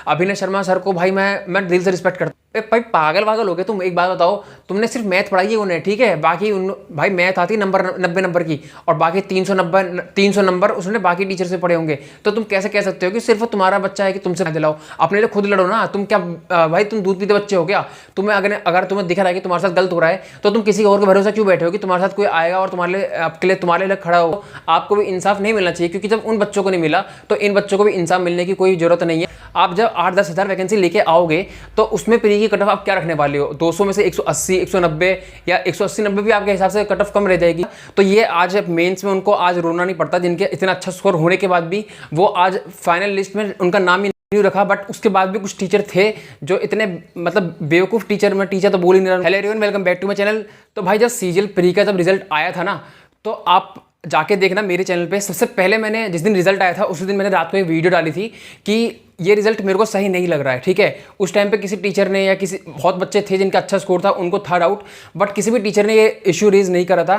अभिनय शर्मा सर को भाई मैं दिल से रिस्पेक्ट करता हूँ। भाई पागल वागल हो गए तुम। एक बात बताओ, तुमने सिर्फ मैथ पढ़ाई है उन्हें, ठीक है, बाकी भाई मैथ आती नंबर 90 नंबर की, और बाकी 300 नंबर उसने बाकी टीचर से पढ़े होंगे। तो तुम कैसे कह सकते हो कि सिर्फ तुम्हारा बच्चा है कि तुमसे दिलाओ? अपने लिए खुद लड़ो ना। तुम क्या भाई तुम दूध पीते बच्चे हो क्या? तुम्हें अगर तुम्हें दिख रहा है कि तुम्हारे साथ गलत हो रहा है तो तुम किसी और के भरोसे क्यों बैठे हो कि तुम्हारे साथ कोई आएगा और तुम्हारे लिए खड़ा हो? आपको भी इंसाफ नहीं मिलना चाहिए, क्योंकि जब उन बच्चों को नहीं मिला तो इन बच्चों को भी इंसाफ मिलने की कोई जरूरत नहीं है। आप जब 8-10 हज़ार वैकेंसी लेके आओगे तो उसमें प्री की कट ऑफ आप क्या रखने वाले हो? 200 में से 180, 190 या 180-90 भी आपके हिसाब से कट ऑफ कम रह जाएगी। तो ये आज मेंस में उनको आज रोना नहीं पड़ता, जिनके इतना अच्छा स्कोर होने के बाद भी वो आज फाइनल लिस्ट में उनका नाम ही नहीं रखा। बट उसके बाद भी कुछ टीचर थे जो इतने मतलब बेवकूफ़ टीचर, मैं टीचर तो बोल ही नहीं रहा। Hello everyone, welcome back to my channel. तो भाई जब सीजीएल प्री का जब रिजल्ट आया था ना, तो आप जाके देखना मेरे चैनल पे। सबसे पहले मैंने जिस दिन रिजल्ट आया था उसी दिन मैंने रात को एक वीडियो डाली थी कि ये रिजल्ट मेरे को सही नहीं लग रहा है, ठीक है। उस टाइम पे किसी टीचर ने या किसी बहुत बच्चे थे जिनका अच्छा स्कोर था, उनको था डाउट, बट किसी भी टीचर ने ये इशू रेज नहीं करा था,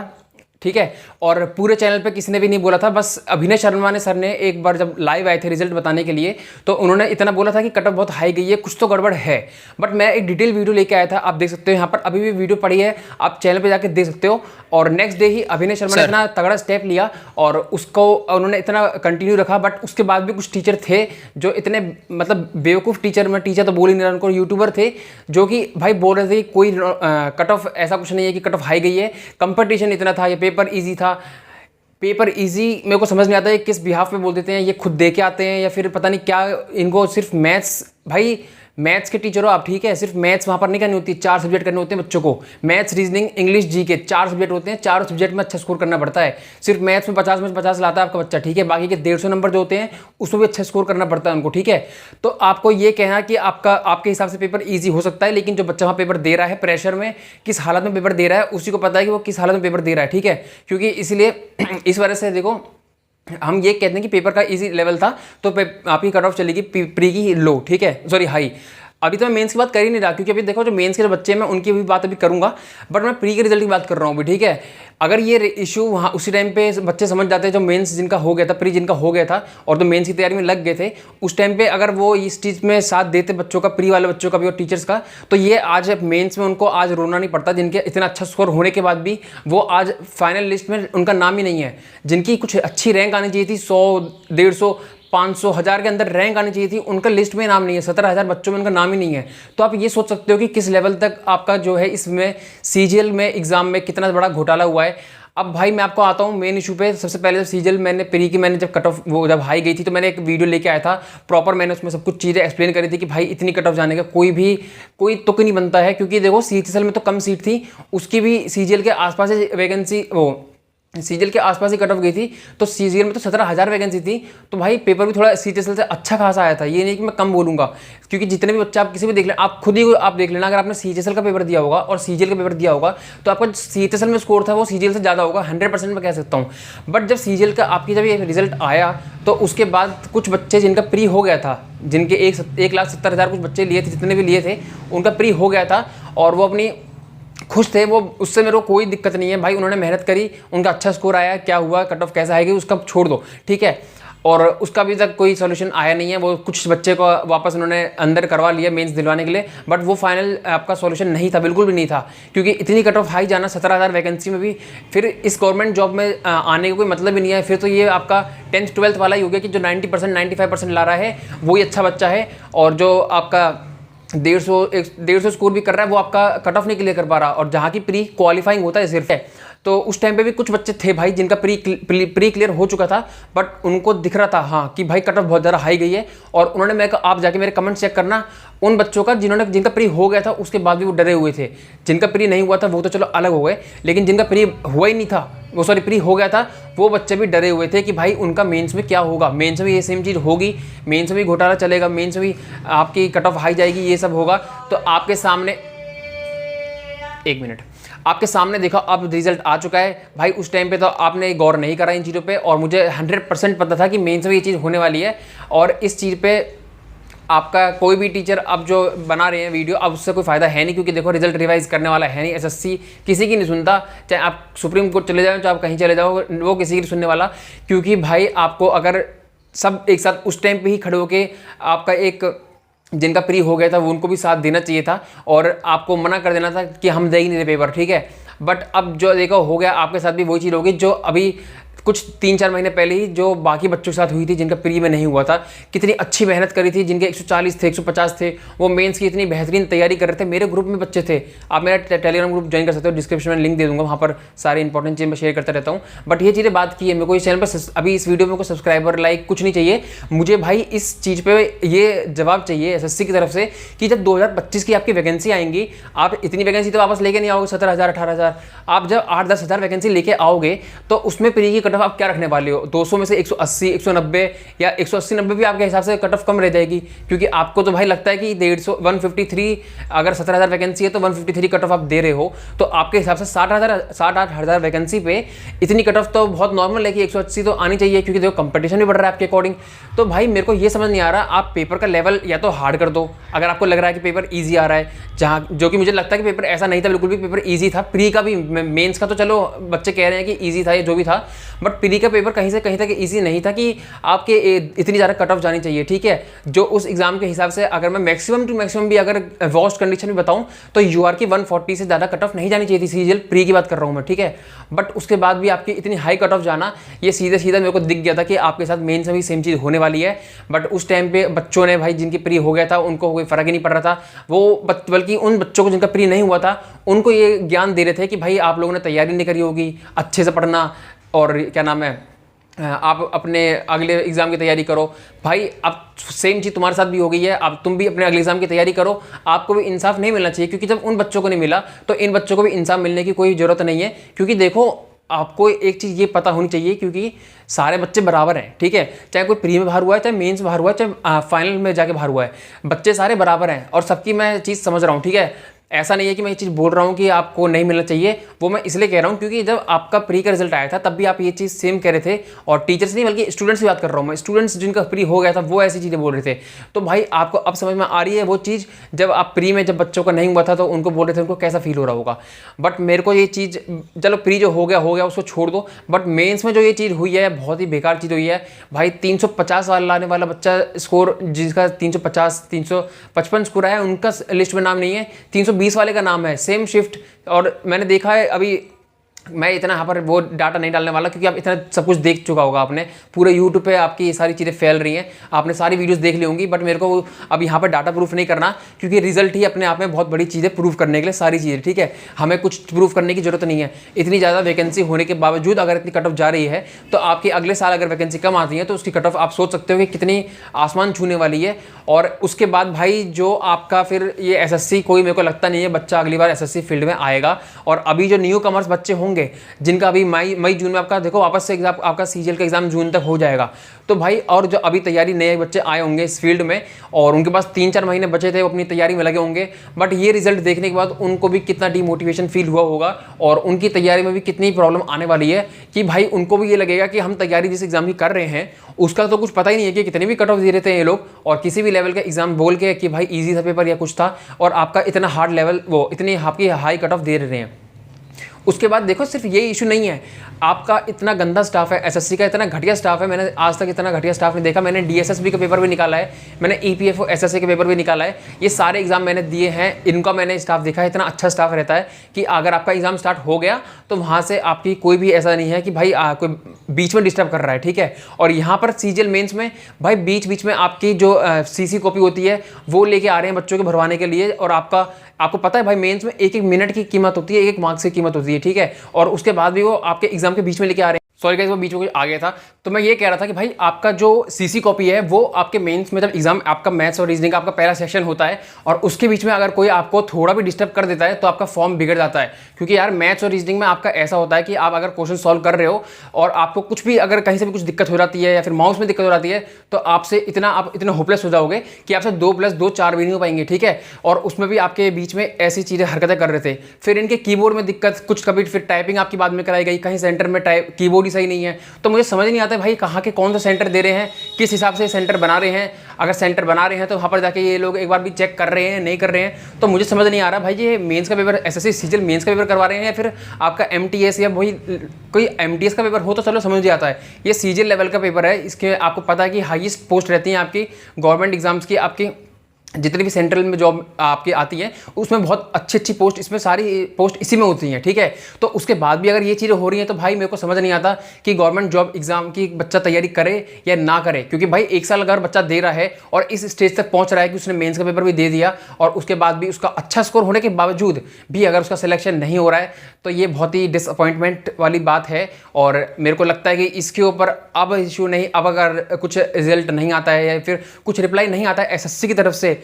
ठीक है। और पूरे चैनल पे किसी ने भी नहीं बोला था। बस अभिनय शर्मा ने सर ने एक बार जब लाइव आए थे रिजल्ट बताने के लिए, तो उन्होंने इतना बोला था कि कट ऑफ बहुत हाई गई है, कुछ तो गड़बड़ है। बट मैं एक डिटेल वीडियो लेके आया था, आप देख सकते हो यहाँ पर अभी भी वीडियो पड़ी है, आप चैनल पे जाके देख सकते हो। और नेक्स्ट डे ही अभिनय शर्मा ने इतना तगड़ा स्टेप लिया और उसको उन्होंने इतना कंटिन्यू रखा। बट उसके बाद भी कुछ टीचर थे जो इतने मतलब बेवकूफ़ टीचर, मैं टीचर तो बोल ही नहीं रहा उनको, यूट्यूबर थे जो कि भाई बोल रहे थे कि कोई कट ऑफ ऐसा कुछ नहीं है कि कट ऑफ हाई गई है, कंपटीशन इतना था, ये पेपर ईजी था। पेपर इजी मेरे को समझ नहीं आता है किस बिहाफ पे बोल देते हैं, ये खुद दे के आते हैं या फिर पता नहीं क्या। इनको सिर्फ मैथ्स, भाई मैथ्स के टीचर हो आप, ठीक है, सिर्फ मैथ्स वहाँ पर नहीं करनी होती, 4 सब्जेक्ट करने होते हैं बच्चों को। Maths, reasoning, English, GK 4 subject होते हैं, 4 सब्जेक्ट में अच्छा स्कोर करना पड़ता है। सिर्फ मैथ्स में 50 में 50 लाता है आपका बच्चा, ठीक है, बाकी के 150 नंबर जो होते हैं उसमें भी अच्छा स्कोर करना पड़ता है उनको, ठीक है। तो आपको ये कहना कि आपके हिसाब से पेपर ईजी हो सकता है, लेकिन जो बच्चा वहाँ पेपर दे रहा है प्रेशर में, किस हालत में पेपर दे रहा है, उसी को पता है कि वो किस हालत में पेपर दे रहा है, ठीक है। क्योंकि इसलिए इस वजह से देखो हम ये कहते हैं कि पेपर का इजी लेवल था तो आपकी कट ऑफ चलेगी प्री की लो, ठीक है, सॉरी हाई। अभी तो मैं मेंस की बात कर ही नहीं रहा, क्योंकि अभी देखो जो मेंस के जो बच्चे हैं मैं उनकी भी बात अभी करूंगा, बट मैं प्री के रिजल्ट की बात कर रहा हूँ अभी, ठीक है। अगर ये इशू वहाँ उसी टाइम पे बच्चे समझ जाते हैं जो मेंस जिनका हो गया था, प्री जिनका हो गया था और जो मेंस की तैयारी में लग गए थे, उस टाइम पे अगर वो इस चीज़ में साथ देते बच्चों का, प्री वाले बच्चों का भी और टीचर्स का, तो ये आज मेंस में उनको आज रोना नहीं पड़ता, जिनके इतना अच्छा स्कोर होने के बाद भी वो आज फाइनल लिस्ट में उनका नाम ही नहीं है। जिनकी कुछ अच्छी रैंक आनी चाहिए थी, 100, 150, 500, 1000 के अंदर रैंक आनी चाहिए थी, उनका लिस्ट में नाम नहीं है। 17,000 बच्चों में उनका नाम ही नहीं है। तो आप ये सोच सकते हो कि किस लेवल तक आपका जो है इसमें सीजीएल में एग्जाम में कितना बड़ा घोटाला हुआ है। अब भाई मैं आपको आता हूँ मेन इशू पे। सबसे पहले जब सीजीएल मैंने प्री की मैंने जब कट ऑफ वो जब हाई गई थी तो मैंने एक वीडियो लेके आया था प्रॉपर, मैंने उसमें सब कुछ चीज़ें एक्सप्लेन करी थी कि भाई इतनी कट ऑफ जाने का कोई तुक नहीं बनता है, क्योंकि देखो सीजीएल में तो कम सीट थी, उसकी भी सीजीएल के आसपास वैकेंसी वो सीजीएल के आसपास ही कट ऑफ गई थी। तो सीजीएल में तो 17,000 वैकेंसी थी, तो भाई पेपर भी थोड़ा सीजीएल से अच्छा खासा आया था। ये नहीं कि मैं कम बोलूँगा, क्योंकि जितने भी बच्चे आप किसी भी देख लें, आप खुद ही आप देख लेना, अगर आपने सीजीएल का पेपर दिया होगा और सीजीएल का पेपर दिया होगा तो आपका सीजीएल में स्कोर था वो सीजीएल से ज़्यादा होगा, 100% मैं कह सकता हूँ। बट जब सीजीएल का आपकी जब ये रिजल्ट आया तो उसके बाद कुछ बच्चे जिनका प्री हो गया था, जिनके 1,70,000 कुछ बच्चे लिए थे, जितने भी लिए थे उनका प्री हो गया था और वो अपनी खुश थे, वो उससे मेरे को कोई दिक्कत नहीं है भाई। उन्होंने मेहनत करी, उनका अच्छा स्कोर आया, क्या हुआ, कट ऑफ कैसा आएगी उसका छोड़ दो, ठीक है। और उसका अभी तक कोई सोल्यूशन आया नहीं है। वो कुछ बच्चे को वापस उन्होंने अंदर करवा लिया मेंस दिलवाने के लिए, बट वो फाइनल आपका सोल्यूशन नहीं था, बिल्कुल भी नहीं था, क्योंकि इतनी कट ऑफ हाई जाना 17,000 वैकेंसी में भी, फिर इस गवर्नमेंट जॉब में आने का कोई मतलब ही नहीं है। फिर तो ये आपका 10th 12th वाला ही हो गया कि जो 90% 95% ला रहा है वही अच्छा बच्चा है, और जो आपका 150 स्कोर भी कर रहा है वो आपका कट ऑफ नहीं क्लियर कर पा रहा। और जहाँ की प्री क्वालिफाइंग होता है सिर्फ है, तो उस टाइम पे भी कुछ बच्चे थे भाई जिनका प्री क्लियर हो चुका था, बट उनको दिख रहा था हाँ कि भाई कट ऑफ बहुत ज़्यादा हाई गई है। और उन्होंने आप जाके मेरे कमेंट चेक करना उन बच्चों का जिनका प्री हो गया था उसके बाद भी वो डरे हुए थे। जिनका प्री नहीं हुआ था वो तो चलो अलग हो गए, लेकिन जिनका प्री हुआ ही नहीं था, वो सॉरी प्री हो गया था, वो बच्चे भी डरे हुए थे कि भाई उनका मेंस में क्या होगा, मेंस में भी ये सेम चीज़ होगी, मेंस में भी घोटाला चलेगा, मेंस में भी आपकी कट ऑफ हाई जाएगी, ये सब होगा। तो आपके सामने एक मिनट, आपके सामने देखो अब रिजल्ट आ चुका है भाई। उस टाइम पे तो आपने गौर नहीं करा इन चीज़ों पे, और मुझे 100% पता था कि मेंस में ये चीज़ होने वाली है। और इस चीज़ पे आपका कोई भी टीचर अब जो बना रहे हैं वीडियो, अब उससे कोई फायदा है नहीं, क्योंकि देखो रिजल्ट रिवाइज करने वाला है नहीं। एसएससी किसी की नहीं सुनता, चाहे आप सुप्रीम कोर्ट चले जाओ, चाहे आप कहीं चले जाओ, वो किसी की नहीं सुनने वाला। क्योंकि भाई आपको अगर सब एक साथ उस टाइम पे ही खड़े होके आपका एक जिनका प्री हो गया था वो उनको भी साथ देना चाहिए था और आपको मना कर देना था कि हम दे ही नहीं दे पेपर, ठीक है। बट अब जो देखो हो गया, आपके साथ भी वही चीज़ होगी जो अभी कुछ 3-4 महीने पहले ही जो बाकी बच्चों के साथ हुई थी जिनका प्री में नहीं हुआ था। कितनी अच्छी मेहनत करी थी, जिनके 140 थे, 150 थे, वो मेंस की इतनी बेहतरीन तैयारी कर रहे थे। मेरे ग्रुप में बच्चे थे, आप मेरा टेलीग्राम ग्रुप ज्वाइन कर सकते हो, डिस्क्रिप्शन में लिंक दे दूंगा, वहाँ पर सारी इंपॉर्टेंट चीज़ मैं शेयर करता रहता हूँ। बट ये चीज़ें बात की है, मेरे को इस चैनल पर अभी इस वीडियो में कोई सब्सक्राइबर लाइक कुछ नहीं चाहिए मुझे भाई। इस चीज़ पर ये जवाब चाहिए एसएससी की तरफ से कि जब 2025 की आपकी वैकेंसी आएंगी, आप इतनी वैकेंसी तो वापस लेके नहीं आओगे 17,000 18,000, आप जब 8-10 हज़ार वैकेंसी लेके आओगे तो उसमें प्री की कट ऑफ आप क्या रखने वाले हो? 200 में से 180, 190 या 180-90 भी आपके हिसाब से कट ऑफ कम रह जाएगी, क्योंकि आपको तो भाई लगता है कि 153, अगर 17,000 वैकेंसी है तो 153 कट ऑफ आप दे रहे हो, तो आपके हिसाब से 60,000 वैकेंसी पे इतनी कट ऑफ तो बहुत नॉर्मल है कि 180 तो आनी चाहिए, क्योंकि देखो कंपटीशन भी बढ़ रहा है आपके अकॉर्डिंग। तो भाई मेरे को ये समझ नहीं आ रहा, आप पेपर का लेवल या तो हार्ड कर दो अगर आपको लग रहा है कि पेपर ईजी आ रहा है, जहाँ जो कि मुझे लगता है कि पेपर ऐसा नहीं था, बिल्कुल भी पेपर ईजी था। प्री का भी, मेंस का तो चलो बच्चे कह रहे हैं कि ईजी था, ये जो भी था, बट प्री का पेपर कहीं से कहीं तक ईजी नहीं था कि आपके इतनी ज़्यादा कट ऑफ जानी चाहिए, ठीक है। जो उस एग्जाम के हिसाब से अगर मैं मैक्सिमम टू मैक्सिमम भी अगर वर्स्ट कंडीशन में बताऊं तो यूआर की 140 से ज़्यादा कट ऑफ नहीं जानी चाहिए थी, सीजीएल प्री की बात कर रहा हूं मैं, ठीक है। बट उसके बाद भी आपकी इतनी हाई कट ऑफ जाना, ये सीधे सीधा मेरे को दिख गया था कि आपके साथ मेंस में भी सेम चीज़ होने वाली है। बट उस टाइम पे बच्चों ने भाई, जिनकी प्री हो गया था उनको कोई फर्क ही नहीं पड़ रहा था, वो बल्कि उन बच्चों को जिनका प्री नहीं हुआ था उनको ये ज्ञान दे रहे थे कि भाई आप लोगों ने तैयारी नहीं करी होगी, अच्छे से पढ़ना और क्या नाम है, आप अपने अगले एग्जाम की तैयारी करो। भाई अब सेम चीज़ तुम्हारे साथ भी हो गई है, अब तुम भी अपने अगले एग्जाम की तैयारी करो। आपको भी इंसाफ नहीं मिलना चाहिए, क्योंकि जब उन बच्चों को नहीं मिला तो इन बच्चों को भी इंसाफ मिलने की कोई ज़रूरत नहीं है। क्योंकि देखो आपको एक चीज़ ये पता होनी चाहिए, क्योंकि सारे बच्चे बराबर हैं, ठीक है। चाहे कोई प्री में बाहर हुआ है, चाहे मेंस बाहर हुआ है, चाहे फाइनल में जाके बाहर हुआ है, बच्चे सारे बराबर हैं और सबकी मैं चीज़ समझ रहा हूँ, ठीक है। ऐसा नहीं है कि मैं ये चीज़ बोल रहा हूँ कि आपको नहीं मिलना चाहिए, वो मैं इसलिए कह रहा हूँ क्योंकि जब आपका प्री का रिजल्ट आया था तब भी आप ये चीज़ सेम कह रहे थे, और टीचर्स नहीं बल्कि स्टूडेंट्स की बात कर रहा हूँ मैं। स्टूडेंट्स जिनका प्री हो गया था वो ऐसी चीज़ें बोल रहे थे। तो भाई आपको अब समझ में आ रही है वो चीज़, जब आप प्री में जब बच्चों का नहीं हुआ था तो उनको बोल रहे थे, उनको कैसा फील हो रहा होगा। बट मेरे को ये चीज़, चलो प्री जो हो गया उसको छोड़ दो, बट मेन्स में जो ये चीज़ हुई है बहुत ही बेकार चीज़ हुई है भाई। 350 वाला लाने वाला बच्चा स्कोर, जिसका 350 355 स्कोर आया, उनका लिस्ट में नाम नहीं है, 320 वाले का नाम है, सेम शिफ्ट। और मैंने देखा है, अभी मैं इतना यहाँ पर वो डाटा नहीं डालने वाला क्योंकि आप इतना सब कुछ देख चुका होगा आपने, पूरे यूट्यूब पे आपकी ये सारी चीज़ें फैल रही हैं, आपने सारी वीडियोस देख ली होंगी। बट मेरे को अब यहाँ पर डाटा प्रूफ नहीं करना, क्योंकि रिजल्ट ही अपने आप में बहुत बड़ी चीज़ें प्रूव करने के लिए, सारी चीज़ें, ठीक है। हमें कुछ प्रूव करने की जरूरत नहीं है। इतनी ज़्यादा वैकेंसी होने के बावजूद अगर इतनी कट ऑफ जा रही है तो आपके अगले साल अगर वैकेंसी कम आती है तो उसकी कट ऑफ आप सोच सकते हो कि कितनी आसमान छूने वाली है। और उसके बाद भाई जो आपका फिर ये एसएससी, कोई मेरे को लगता नहीं है बच्चा अगली बार एसएससी फील्ड में आएगा। और अभी जो न्यू कमर्स बच्चे होंगे जिनका अभी मई जून में आपका देखो वापस से एग्जाम, आपका सीजीएल का एग्जाम जून तक हो जाएगा, तो भाई और जो अभी तैयारी नए बच्चे आए होंगे इस फील्ड में और उनके पास 3-4 महीने बचे थे, वो अपनी तैयारी में लगे होंगे। बट ये रिजल्ट देखने के बाद उनको भी कितना डीमोटिवेशन फील हुआ होगा और उनकी तैयारी में भी कितनी प्रॉब्लम आने वाली है कि भाई उनको भी ये लगेगा कि हम तैयारी जिस एग्जाम की कर रहे हैं उसका तो कुछ पता ही नहीं है कि कितने भी कट ऑफ दे रहे थे ये लोग, और किसी भी लेवल का एग्जाम बोल के कि भाई ईजी था पेपर या कुछ था, और आपका इतना हार्ड लेवल, वो इतनी आपकी हाई कट ऑफ दे रहे हैं। उसके बाद देखो सिर्फ ये इशू नहीं है, आपका इतना गंदा स्टाफ है, एसएससी का इतना घटिया स्टाफ है, मैंने आज तक इतना घटिया स्टाफ नहीं देखा। मैंने डीएसएसबी का पेपर भी निकाला है, मैंने ईपीएफओ एसएससी का पेपर भी निकाला है, ये सारे एग्जाम मैंने दिए हैं, इनका मैंने स्टाफ देखा है। इतना अच्छा स्टाफ रहता है कि अगर आपका एग्जाम स्टार्ट हो गया तो वहाँ से आपकी कोई भी ऐसा नहीं है कि भाई कोई बीच में डिस्टर्ब कर रहा है, ठीक है। और यहाँ पर सीजीएल मेंस में भाई बीच में आपकी जो सीसी कॉपी होती है वो लेके आ रहे हैं बच्चों के भरवाने के लिए, और आपको पता है भाई मेंस में एक मिनट की कीमत होती है, एक मार्क्स की कीमत होती है, ठीक है। और उसके बाद भी वो आपके एग्जाम के बीच में लेके आ रहे हैं। सॉरी गाइस, वो बीच में कुछ आ गया था। तो मैं ये कह रहा था कि भाई आपका जो सीसी कॉपी है वो आपके मेंस में जब एग्जाम, आपका मैथ्स और रीजनिंग का आपका पहला सेक्शन होता है और उसके बीच में अगर कोई आपको थोड़ा भी डिस्टर्ब कर देता है तो आपका फॉर्म बिगड़ जाता है। क्योंकि यार मैथ्स और रीजनिंग में आपका ऐसा होता है कि आप अगर क्वेश्चन सॉल्व कर रहे हो और आपको कुछ भी अगर कहीं से भी कुछ दिक्कत हो जाती है या फिर माउस में दिक्कत हो जाती है तो आप इतना होपलेस हो जाओगे कि आपसे 2+2 4 भी नहीं हो पाएंगे, ठीक है। और उसमें भी आपके बीच में ऐसी चीज़ें हरकतें कर रहे थे। फिर इनके कीबोर्ड में दिक्कत, कुछ कभी फिर टाइपिंग आपकी बाद में कराई गई, कहीं सेंटर में कीबोर्ड ही सही नहीं है। तो मुझे समझ नहीं आता भाई कहाँ के कौन सा सेंटर दे रहे हैं, किस हिसाब से सेंटर बना रहे हैं। अगर सेंटर बना रहे हैं तो वहाँ पर जाके ये लोग एक बार भी चेक कर रहे हैं, नहीं कर रहे हैं, तो मुझे समझ नहीं आ रहा भाई ये मेंस का पेपर, एसएससी सीजीएल मेंस का पेपर करवा रहे हैं या फिर आपका एमटीएस या वही कोई एमटीएस का पेपर हो तो चलो समझ आता है। ये सीजीएल लेवल का पेपर है, इसके आपको पता है कि हाईएस्ट पोस्ट रहती है आपकी गवर्नमेंट एग्जाम्स की, आपकी जितनी भी सेंट्रल में जॉब आपकी आती है उसमें बहुत अच्छी अच्छी पोस्ट, इसमें सारी पोस्ट इसी में होती हैं, ठीक है। तो उसके बाद भी अगर ये चीज़ें हो रही हैं तो भाई मेरे को समझ नहीं आता कि गवर्नमेंट जॉब एग्जाम की बच्चा तैयारी करे या ना करे, क्योंकि भाई एक साल अगर बच्चा दे रहा है और इस स्टेज तक पहुंच रहा है कि उसने मेंस का पेपर भी दे दिया और उसके बाद भी उसका अच्छा स्कोर होने के बावजूद भी अगर उसका सिलेक्शन नहीं हो रहा है तो ये बहुत ही डिसअपॉइंटमेंट वाली बात है। और मेरे को लगता है कि इसके ऊपर अब इशू नहीं, अब अगर कुछ रिजल्ट नहीं आता है या फिर कुछ रिप्लाई नहीं आता है एसएससी की तरफ से,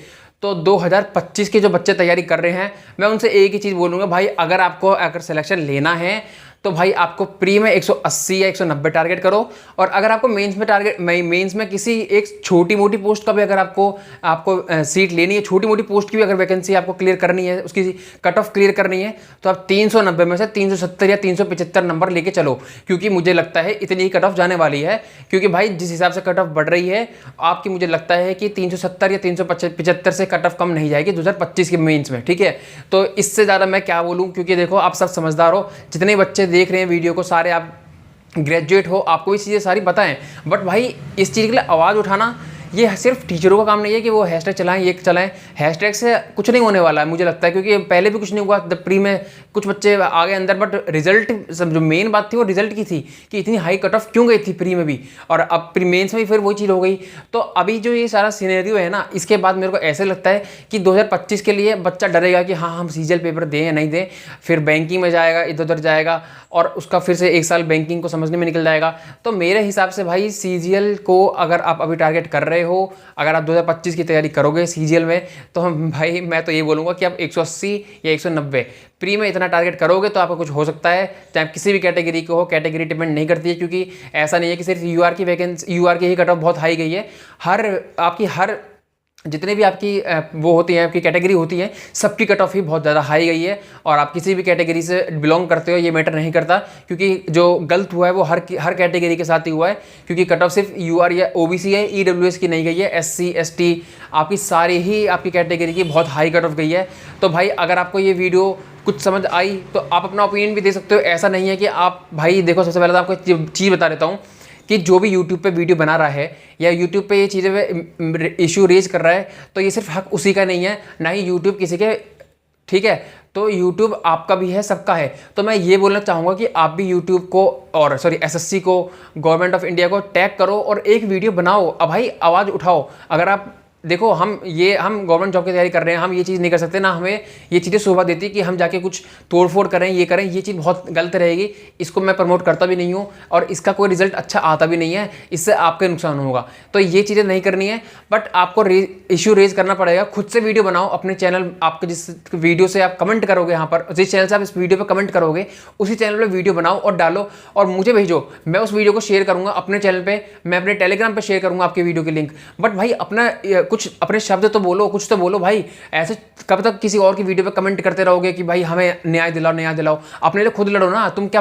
तो 2025 के जो बच्चे तैयारी कर रहे हैं मैं उनसे एक ही चीज़ बोलूँगा, भाई अगर सिलेक्शन लेना है तो भाई आपको प्री में 180 या 190 टारगेट करो। और अगर आपको मेंस में किसी एक छोटी मोटी पोस्ट का भी अगर आपको सीट लेनी है, छोटी मोटी पोस्ट की भी अगर वैकेंसी आपको क्लियर करनी है, उसकी कट ऑफ क्लियर करनी है, तो आप 390 में से 370 या 375 नंबर लेके चलो, क्योंकि मुझे लगता है इतनी ही कट ऑफ जाने वाली है। क्योंकि भाई जिस हिसाब से कट ऑफ बढ़ रही है आपकी, मुझे लगता है कि 370 या 375 से कट ऑफ कम नहीं जाएगी 2025 के मेंस में, ठीक है। तो इससे ज़्यादा मैं क्या बोलूँ, क्योंकि देखो आप सब समझदार हो, जितने बच्चे देख रहे हैं वीडियो को सारे आप ग्रेजुएट हो, आपको ये चीज़ें सारी पता है। बट भाई इस चीज़ के लिए आवाज़ उठाना ये सिर्फ टीचरों का काम नहीं है कि वो हैशटैग चलाएं, ये चलाएं। हैशटैग से कुछ नहीं होने वाला है मुझे लगता है, क्योंकि पहले भी कुछ नहीं हुआ। प्री में कुछ बच्चे आ गए अंदर, बट रिजल्ट जो मेन बात थी वो रिजल्ट की थी कि इतनी हाई कट ऑफ क्यों गई थी प्री में भी, और अब प्री मेंस में भी फिर वही चीज़ हो गई। तो अभी जो ये सारा सिनेरियो है ना, इसके बाद मेरे को ऐसे लगता है कि 2025 के लिए बच्चा डरेगा कि हाँ हम सीजीएल पेपर दें या नहीं दें, फिर बैंकिंग में जाएगा, इधर उधर जाएगा और उसका फिर से एक साल बैंकिंग को समझने में निकल जाएगा। तो मेरे हिसाब से भाई सीजीएल को अगर आप अभी टारगेट कर रहे हो, अगर आप 2025 की तैयारी करोगे सीजीएल में, तो हम भाई मैं तो ये बोलूँगा कि आप 180 या 190 प्री में इतना टारगेट करोगे तो आपका कुछ हो सकता है। चाहे आप किसी भी कैटेगरी को हो, कैटेगरी डिपेंड नहीं करती है, क्योंकि ऐसा नहीं है कि सिर्फ यूआर की वैकेंसी, यूआर की ही कट ऑफ बहुत हाई गई है। हर जितने भी आपकी वो होती है, आपकी कैटेगरी होती है, सबकी कट ऑफ ही बहुत ज़्यादा हाई गई है। और आप किसी भी कैटेगरी से बिलोंग करते हो ये मैटर नहीं करता, क्योंकि जो गलत हुआ है वो हर कैटेगरी के साथ ही हुआ है, क्योंकि कट ऑफ सिर्फ यूआर या ओबीसी है, ईडब्ल्यूएस की नहीं गई है, एससी एसटी आपकी सारी ही आपकी कैटेगरी की बहुत हाई कट ऑफ गई है। तो भाई अगर आपको ये वीडियो कुछ समझ आई तो आप अपना ओपिनियन भी दे सकते हो। ऐसा नहीं है कि आप भाई देखो, सबसे पहले तो आपको चीज़ बता देता हूँ कि जो भी यूट्यूब पे वीडियो बना रहा है या यूट्यूब पे ये चीज़ें इशू रेज कर रहा है, तो ये सिर्फ हक उसी का नहीं है, ना ही यूट्यूब किसी के, ठीक है। तो यूट्यूब आपका भी है, सबका है। तो मैं ये बोलना चाहूँगा कि आप भी यूट्यूब को और एसएससी को, गवर्नमेंट ऑफ इंडिया को टैग करो और एक वीडियो बनाओ। अब भाई आवाज़ उठाओ। अगर आप देखो, हम गवर्नमेंट जॉब की तैयारी कर रहे हैं, हम ये चीज़ नहीं कर सकते ना, हमें ये चीज़ें शोभा देती कि हम जाके कुछ तोड़फोड़ करें, ये करें, ये चीज़ बहुत गलत रहेगी। इसको मैं प्रमोट करता भी नहीं हूँ और इसका कोई रिजल्ट अच्छा आता भी नहीं है, इससे आपके नुकसान होगा। तो ये चीज़ें नहीं करनी है। बट आपको इशू रेज करना पड़ेगा, खुद से वीडियो बनाओ अपने चैनल, आपके जिस वीडियो से आप कमेंट करोगे, यहाँ पर जिस चैनल से आप इस वीडियो पर कमेंट करोगे उसी चैनल पर वीडियो बनाओ और डालो और मुझे भेजो। मैं उस वीडियो को शेयर करूँगा अपने चैनल पर, मैं अपने टेलीग्राम पर शेयर करूँगा आपके वीडियो की लिंक। बट भाई अपना कुछ अपने शब्द तो बोलो, कुछ तो बोलो भाई। ऐसे कब तक किसी और की वीडियो पे कमेंट करते रहोगे कि भाई हमें न्याय दिलाओ, न्याय दिलाओ? अपने लिए खुद लड़ो ना। तुम क्या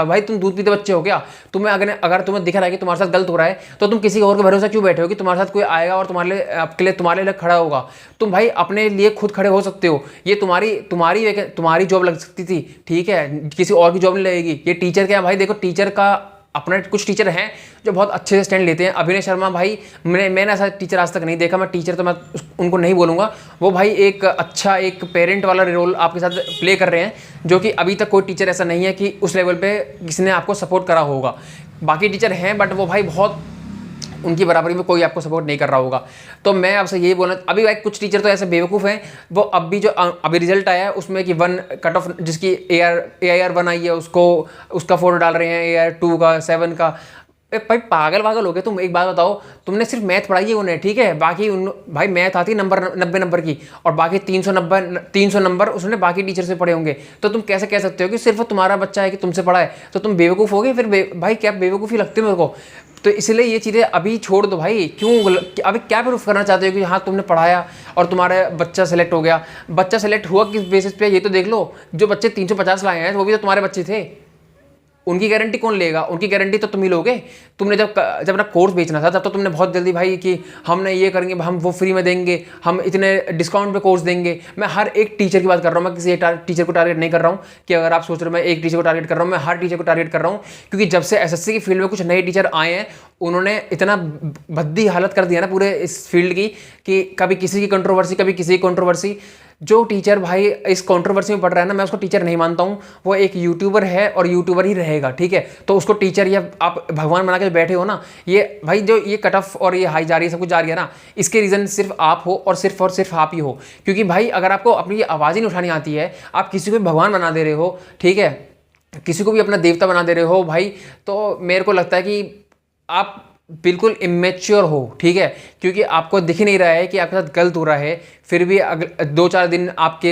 भाई तुम दूध पीते बच्चे हो क्या? तुम्हें अगर तुम्हें दिख रहा है कि तुम्हारे साथ गलत हो रहा है तो तुम किसी और के भरोसे क्यों बैठे हो कि तुम्हारे साथ कोई आएगा और तुम्हारे लिए खड़ा होगा? तुम भाई अपने लिए खुद खड़े हो सकते हो। ये तुम्हारी जॉब लग सकती थी, ठीक है, किसी और की जॉब नहीं लगेगी। ये टीचर क्या भाई, देखो टीचर का अपना कुछ टीचर हैं जो बहुत अच्छे से स्टैंड लेते हैं। अभिनय शर्मा भाई, मैंने ऐसा टीचर आज तक नहीं देखा। मैं टीचर तो मैं उनको नहीं बोलूँगा, वो भाई एक अच्छा एक पेरेंट वाला रोल आपके साथ प्ले कर रहे हैं, जो कि अभी तक कोई टीचर ऐसा नहीं है कि उस लेवल पे किसी ने आपको सपोर्ट करा होगा। बाकी टीचर हैं बट वो भाई बहुत, उनकी बराबरी में कोई आपको सपोर्ट नहीं कर रहा होगा। तो मैं आपसे यही बोलना, अभी भाई कुछ टीचर तो ऐसे बेवकूफ़ हैं, वो अभी रिजल्ट आया है उसमें कि 1 कट ऑफ जिसकी AIR 1 आई है उसका फोटो डाल रहे हैं, AIR 2 का, 7 का। भाई पागल हो गए तुम। एक बात बताओ, तुमने सिर्फ मैथ पढ़ाई है उन्हें, ठीक है, बाकी भाई मैथ आती है 90 नंबर की और बाकी 300 नंबर उसने बाकी टीचर से पढ़े होंगे। तो तुम कैसे कह सकते हो कि सिर्फ तुम्हारा बच्चा है कि तुमसे पढ़ा है? तो तुम बेवकूफ़ हो गए फिर। भाई क्या बेवकूफ़ी लगती है मेरे को। तो इसलिए ये चीज़ें अभी छोड़ दो भाई। क्यों अभी क्या प्रूफ करना चाहते हो कि हाँ तुमने पढ़ाया और तुम्हारा बच्चा सेलेक्ट हो गया? बच्चा सेलेक्ट हुआ किस बेसिस पे ये तो देख लो। जो बच्चे 350 लाए हैं वो भी तो तुम्हारे बच्चे थे, उनकी गारंटी कौन लेगा? उनकी गारंटी तो तुम ही लोगे। तुमने जब अपना कोर्स बेचना था तब तो तुमने बहुत जल्दी भाई कि हमने ये करेंगे, हम वो फ्री में देंगे, हम इतने डिस्काउंट पे कोर्स देंगे। मैं हर एक टीचर की बात कर रहा हूँ, मैं किसी टीचर को टारगेट नहीं कर रहा हूँ कि अगर आप सोच रहे हो मैं एक टीचर को टारगेट कर रहा हूँ, मैं हर टीचर को टारगेट कर रहा हूँ। क्योंकि जब से एसएससी की फील्ड में कुछ नए टीचर आए हैं, उन्होंने इतना भद्दी हालत कर दिया ना पूरे इस फील्ड की कि कभी किसी की कंट्रोवर्सी, कभी किसी की कंट्रोवर्सी। जो टीचर भाई इस कंट्रोवर्सी में पढ़ रहा है ना, मैं उसको टीचर नहीं मानता हूँ। वो एक यूट्यूबर है और यूट्यूबर ही रहेगा, ठीक है? तो उसको टीचर या आप भगवान बना के बैठे हो ना, ये भाई जो ये कट ऑफ और ये हाई जा रही है, सब कुछ जा रही है ना, इसके रीज़न सिर्फ आप हो और सिर्फ आप ही हो। क्योंकि भाई अगर आपको अपनी आवाज़ ही नहीं उठानी आती है, आप किसी को भी भगवान बना दे रहे हो, ठीक है, किसी को भी अपना देवता बना दे रहे हो भाई, तो मेरे को लगता है कि आप बिल्कुल इमेच्योर हो, ठीक है? क्योंकि आपको दिख नहीं रहा है कि आपके साथ गलत हो रहा है, फिर भी अगले 2-4 दिन आपके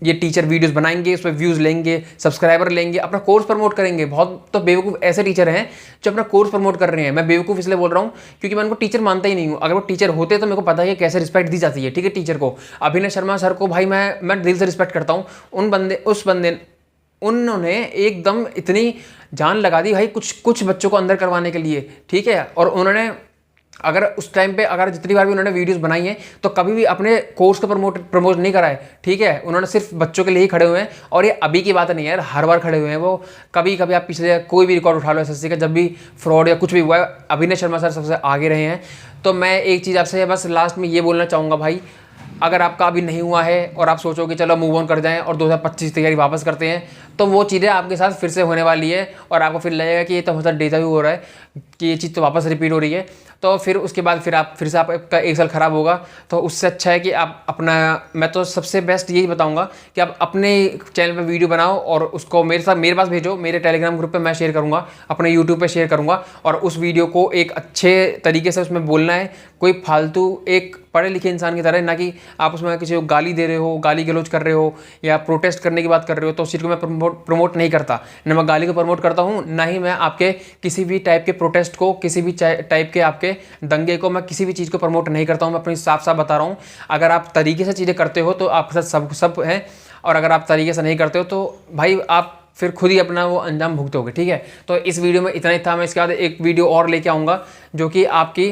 ये टीचर वीडियोस बनाएंगे, उस पर व्यूज़ लेंगे, सब्सक्राइबर लेंगे, अपना कोर्स प्रमोट करेंगे। बहुत तो बेवकूफ़ ऐसे टीचर हैं जो अपना कोर्स प्रमोट कर रहे हैं। मैं बेवकूफ़ इसलिए बोल रहा हूँ क्योंकि मैं उनको टीचर मानता ही नहीं हूँ। अगर वो टीचर होते तो मेरे को पता है कि कैसे रिस्पेक्ट दी जाती है, ठीक है? टीचर को, अभिनय शर्मा सर को भाई मैं दिल से रिस्पेक्ट करता हूँ। उस बंदे उन्होंने एकदम इतनी जान लगा दी भाई कुछ बच्चों को अंदर करवाने के लिए, ठीक है? और उन्होंने अगर उस टाइम पे अगर जितनी बार भी उन्होंने वीडियोस बनाई हैं तो कभी भी अपने कोर्स को प्रमोट नहीं करा है, ठीक है? उन्होंने सिर्फ बच्चों के लिए ही खड़े हुए हैं। और ये अभी की बात नहीं है यार, हर बार खड़े हुए हैं वो। कभी कभी आप पिछले कोई भी रिकॉर्ड उठा लो एसएससी का, जब भी फ्रॉड या कुछ भी हुआ है, अभिनय शर्मा सर सबसे आगे रहे हैं। तो मैं एक चीज़ आपसे बस लास्ट में ये बोलना चाहूँगा भाई, अगर आपका अभी नहीं हुआ है और आप सोचो कि चलो मूव ऑन कर जाएं और 2025 तैयारी वापस करते हैं, तो वो चीज़ें आपके साथ फिर से होने वाली है और आपको फिर लगेगा कि ये तो मतलब डेटा भी हो रहा है कि ये चीज़ तो वापस रिपीट हो रही है। तो फिर उसके बाद फिर से आपका एक साल ख़राब होगा। तो उससे अच्छा है कि आप अपना, मैं तो सबसे बेस्ट यही बताऊंगा कि आप अपने चैनल पे वीडियो बनाओ और उसको मेरे पास भेजो, मेरे टेलीग्राम ग्रुप पे मैं शेयर करूंगा, अपने यूट्यूब पे शेयर करूंगा। और उस वीडियो को एक अच्छे तरीके से उसमें बोलना है, कोई फालतू एक पढ़े लिखे इंसान की तरह, ना कि आप उसमें किसी को गाली दे रहे हो, गाली गलौज कर रहे हो या प्रोटेस्ट करने की बात कर रहे हो। तो उस चीज़ को मैं प्रमोट नहीं करता, ना मैं गाली को प्रमोट करता हूँ, ना ही मैं आपके किसी भी टाइप के प्रोटेस्ट को, किसी भी टाइप के आपके दंगे को, मैं किसी भी चीज़ को प्रमोट नहीं करता हूँ। मैं अपनी साफ साफ बता रहा हूँ, अगर आप तरीके से चीज़ें करते हो तो आपके साथ सब हैं, और अगर आप तरीके से नहीं करते हो तो भाई आप फिर खुद ही अपना वो अंजाम भुगतोगे, ठीक है? तो इस वीडियो में इतना ही था। मैं इसके बाद एक वीडियो और लेके आऊँगा जो कि आपकी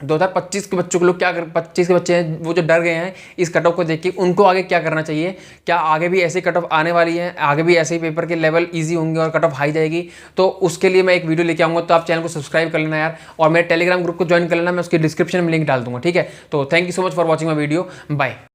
2025 के बच्चों को, लोग क्या 25 के बच्चे हैं वो जो डर गए हैं इस कट ऑफ को देख के, उनको आगे क्या करना चाहिए? क्या आगे भी ऐसे कट ऑफ आने वाली है? आगे भी ऐसे ही पेपर के लेवल इजी होंगे और कट ऑफ हाई जाएगी? तो उसके लिए मैं एक वीडियो लेके आऊँगा। तो आप चैनल को सब्सक्राइब कर लेना यार, और मेरे टेलीग्राम ग्रुप को ज्वाइन कर लेना, मैं उसके डिस्क्रिप्शन में लिंक डाल दूंगा, ठीक है? तो thank you so much for watching my video, bye.